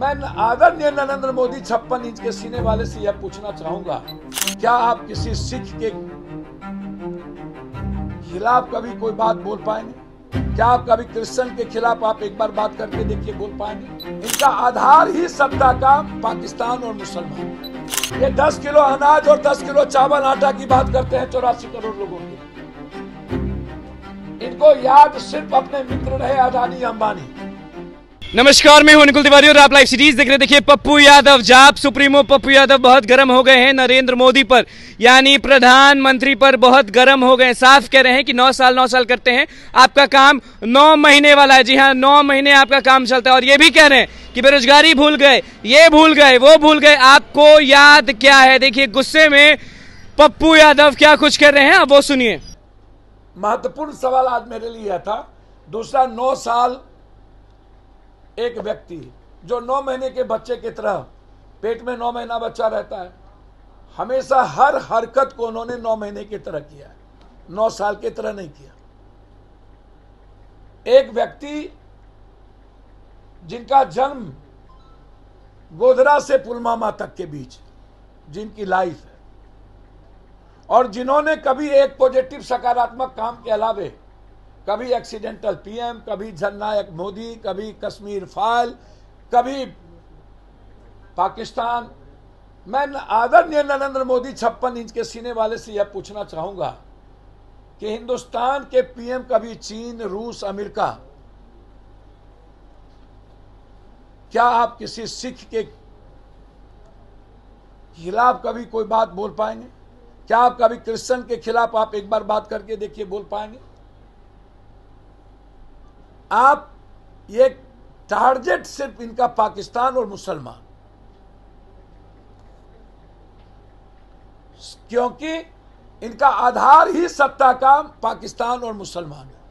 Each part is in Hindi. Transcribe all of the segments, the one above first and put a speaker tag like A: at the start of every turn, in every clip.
A: मैं आदरणीय नरेंद्र मोदी 56 इंच के सीने वाले से यह पूछना चाहूंगा, क्या आप किसी सिख के खिलाफ कभी कोई बात बोल पाएंगे? क्या आप कभी क्रिश्चियन के खिलाफ आप एक बार बात करके देखिए, बोल पाएंगे? इनका आधार ही सत्ता का पाकिस्तान और मुसलमान। ये 10 किलो अनाज और 10 किलो चावल आटा की बात करते हैं 84 करोड़ लोगों की। इनको याद सिर्फ अपने मित्र रहे अडानी अंबानी।
B: नमस्कार, मैं हूं निकुल तिवारी और आप लाइव सीरीज देख रहे हैं। देखिए, पप्पू यादव, जाप सुप्रीमो पप्पू यादव बहुत गर्म हो गए हैं नरेंद्र मोदी पर, यानी प्रधानमंत्री पर बहुत गर्म हो गए। साफ कह रहे हैं कि 9 साल करते हैं, आपका काम 9 महीने वाला है। जी हाँ, 9 महीने आपका काम चलता है। और ये भी कह रहे हैं कि बेरोजगारी भूल गए, ये भूल गए, वो भूल गए। आपको याद क्या है? देखिए, गुस्से में पप्पू यादव क्या कुछ कर रहे हैं, अब वो सुनिए।
A: महत्वपूर्ण सवाल आज मेरे लिए था। दूसरा, 9 साल एक व्यक्ति जो 9 महीने के बच्चे की तरह पेट में 9 महीना बच्चा रहता है, हमेशा हर हरकत को उन्होंने 9 महीने की तरह किया है, 9 साल की तरह नहीं किया। एक व्यक्ति जिनका जन्म गोधरा से पुलवामा तक के बीच जिनकी लाइफ है, और जिन्होंने कभी एक पॉजिटिव सकारात्मक काम के अलावे कभी एक्सीडेंटल पीएम, कभी जननायक मोदी, कभी कश्मीर फाइल, कभी पाकिस्तान। मैं आदरणीय नरेंद्र मोदी 56 इंच के सीने वाले से यह पूछना चाहूंगा कि हिंदुस्तान के पीएम कभी चीन, रूस, अमेरिका, क्या आप किसी सिख के खिलाफ कभी कोई बात बोल पाएंगे? क्या आप कभी क्रिश्चियन के खिलाफ आप एक बार बात करके देखिए, बोल पाएंगे? आप ये टारगेट सिर्फ इनका पाकिस्तान और मुसलमान, क्योंकि इनका आधार ही सत्ता का पाकिस्तान और मुसलमान है।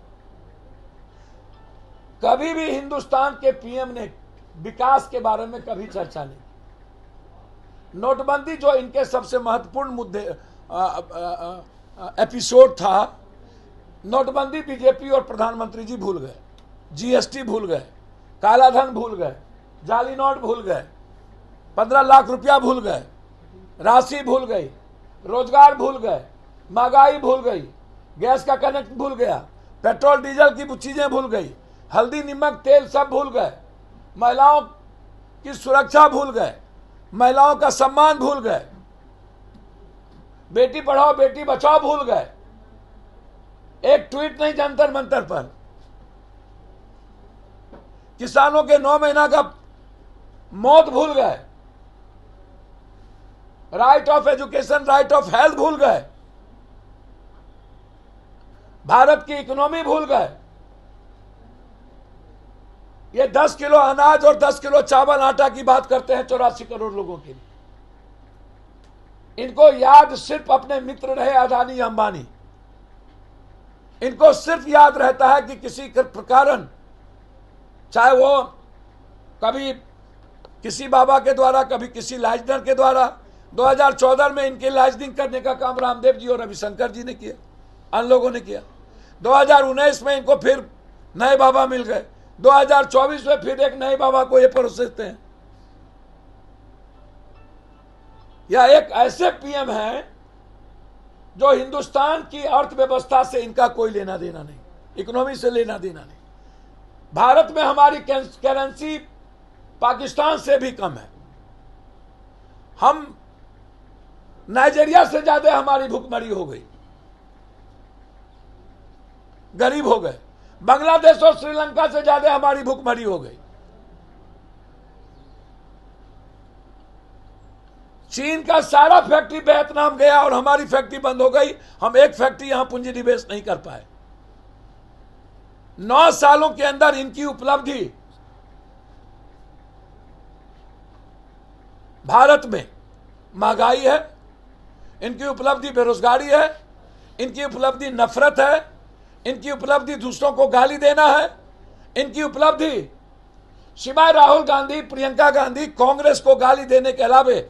A: कभी भी हिंदुस्तान के पीएम ने विकास के बारे में कभी चर्चा नहीं की। नोटबंदी जो इनके सबसे महत्वपूर्ण मुद्दे एपिसोड था, नोटबंदी बीजेपी और प्रधानमंत्री जी भूल गए। जीएसटी भूल गए, काला धन भूल गए, जाली नोट भूल गए, 15 लाख रुपया भूल गए, राशि भूल गई, रोजगार भूल गए, महंगाई भूल गई, गैस का कनेक्ट भूल गया, पेट्रोल डीजल की चीजें भूल गई, हल्दी नमक तेल सब भूल गए, महिलाओं की सुरक्षा भूल गए, महिलाओं का सम्मान भूल गए, बेटी पढ़ाओ बेटी बचाओ भूल गए। एक ट्वीट नहीं जंतर मंतर पर, किसानों के 9 महीना का मौत भूल गए, right of education, right of health भूल गए, भारत की इकोनॉमी भूल गए। ये 10 किलो अनाज और 10 किलो चावल आटा की बात करते हैं 84 करोड़ लोगों के लिए। इनको याद सिर्फ अपने मित्र रहे अडानी अंबानी। इनको सिर्फ याद रहता है कि किसी कारण, चाहे वो कभी किसी बाबा के द्वारा, कभी किसी लाइजनर के द्वारा। 2014 में इनके लाइजनिंग करने का काम रामदेव जी और रविशंकर जी ने किया, अन्य लोगों ने किया। 2019 में इनको फिर नए बाबा मिल गए, 2024 में फिर एक नए बाबा को ये परोसते हैं। यह एक ऐसे पीएम हैं जो हिंदुस्तान की अर्थव्यवस्था से इनका कोई लेना देना नहीं, इकोनॉमी से लेना देना नहीं। भारत में हमारी करेंसी पाकिस्तान से भी कम है। हम नाइजीरिया से ज्यादा हमारी भुखमरी हो गई, गरीब हो गए। बांग्लादेश और श्रीलंका से ज्यादा हमारी भुखमरी हो गई। चीन का सारा फैक्ट्री वियतनाम गया और हमारी फैक्ट्री बंद हो गई। हम एक फैक्ट्री यहां पूंजी निवेश नहीं कर पाए। 9 सालों के अंदर इनकी उपलब्धि भारत में महंगाई है, इनकी उपलब्धि बेरोजगारी है, इनकी उपलब्धि नफरत है, इनकी उपलब्धि दूसरों को गाली देना है, इनकी उपलब्धि सिवाय राहुल गांधी, प्रियंका गांधी, कांग्रेस को गाली देने के अलावे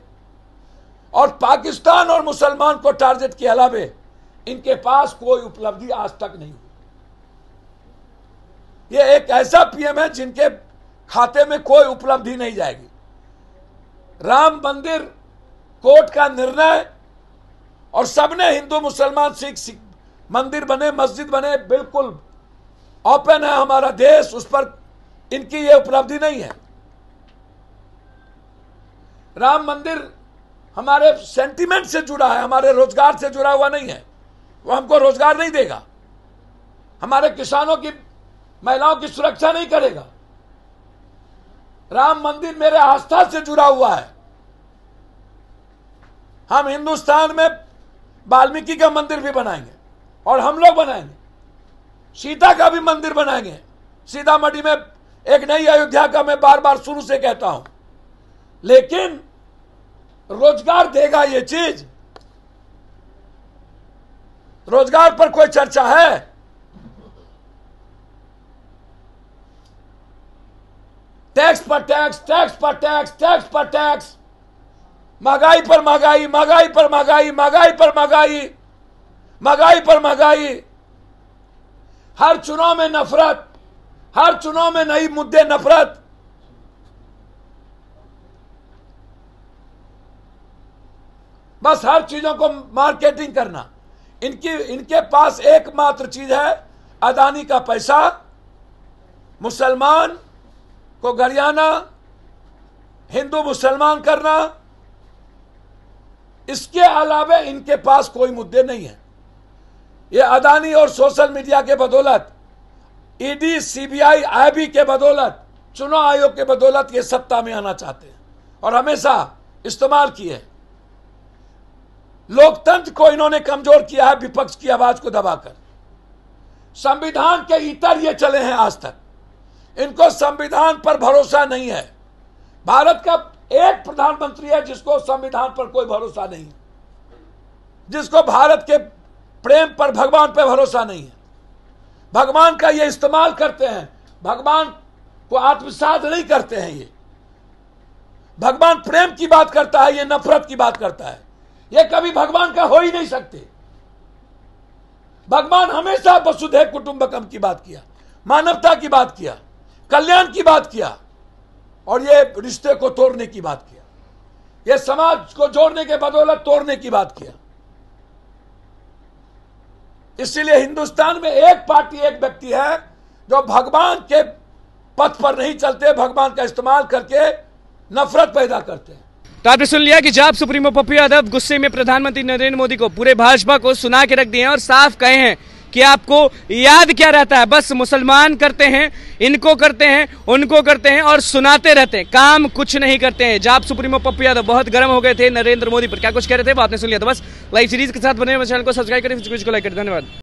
A: और पाकिस्तान और मुसलमान को टारगेट के अलावे इनके पास कोई उपलब्धि आज तक नहीं हुई। ये एक ऐसा पीएम है जिनके खाते में कोई उपलब्धि नहीं जाएगी। राम मंदिर कोर्ट का निर्णय और सबने हिंदू मुसलमान सिख मंदिर बने, मस्जिद बने, बिल्कुल ओपन है हमारा देश, उस पर इनकी ये उपलब्धि नहीं है। राम मंदिर हमारे सेंटीमेंट से जुड़ा है, हमारे रोजगार से जुड़ा हुआ नहीं है। वो हमको रोजगार नहीं देगा, हमारे किसानों की, महिलाओं की सुरक्षा नहीं करेगा। राम मंदिर मेरे आस्था से जुड़ा हुआ है। हम हिंदुस्तान में वाल्मीकि का मंदिर भी बनाएंगे और हम लोग बनाएंगे, सीता का भी मंदिर बनाएंगे। सीतामढ़ी में एक नई अयोध्या का मैं बार बार शुरू से कहता हूं, लेकिन रोजगार देगा ये चीज? रोजगार पर कोई चर्चा है? टैक्स पर टैक्स, टैक्स पर टैक्स, टैक्स पर टैक्स, महंगाई पर महंगाई, महंगाई पर महंगाई, महंगाई पर महंगाई, महंगाई पर महंगाई। हर चुनाव में नफरत, हर चुनाव में नई मुद्दे, नफरत। बस हर चीजों को मार्केटिंग करना। इनके पास एकमात्र चीज है अदानी का पैसा, मुसलमान को गरियाना, हिंदू मुसलमान करना। इसके अलावा इनके पास कोई मुद्दे नहीं है। ये अदानी और सोशल मीडिया के बदौलत, ईडी, सीबीआई, आईबी के बदौलत, चुनाव आयोग के बदौलत ये सत्ता में आना चाहते हैं और हमेशा इस्तेमाल किए। लोकतंत्र को इन्होंने कमजोर किया है विपक्ष की आवाज को दबाकर। संविधान के इतर ये चले हैं आज तक। इनको संविधान पर भरोसा नहीं है। भारत का एक प्रधानमंत्री है जिसको संविधान पर कोई भरोसा नहीं है, जिसको भारत के प्रेम पर, भगवान पर भरोसा नहीं है। भगवान का ये इस्तेमाल करते हैं, भगवान को आत्मसात नहीं करते हैं। ये भगवान प्रेम की बात करता है, ये नफरत की बात करता है। ये कभी भगवान का हो ही नहीं सकते। भगवान हमेशा वसुधैव कुटुंबकम की बात किया, मानवता की बात किया, कल्याण की बात किया, और ये रिश्ते को तोड़ने की बात किया। ये समाज को जोड़ने के बदौलत तोड़ने की बात किया। इसीलिए हिंदुस्तान में एक पार्टी, एक व्यक्ति है जो भगवान के पथ पर नहीं चलते, भगवान का इस्तेमाल करके नफरत पैदा करते हैं।
B: तो आपने सुन लिया कि जाप सुप्रीमो पप्पू यादव गुस्से में प्रधानमंत्री नरेंद्र मोदी को, पूरे भाजपा को सुना के रख दिए हैं और साफ कहे हैं कि आपको याद क्या रहता है, बस मुसलमान करते हैं, इनको करते हैं, उनको करते हैं और सुनाते रहते हैं, काम कुछ नहीं करते हैं। जाप सुप्रीमो पप्पू यादव बहुत गर्म हो गए थे नरेंद्र मोदी पर। क्या कुछ कह रहे थे वो आपने सुन लिया। तो बस लाइव सीरीज के साथ बने हुए चैनल को सब्सक्राइब करें, को लाइक करें। धन्यवाद।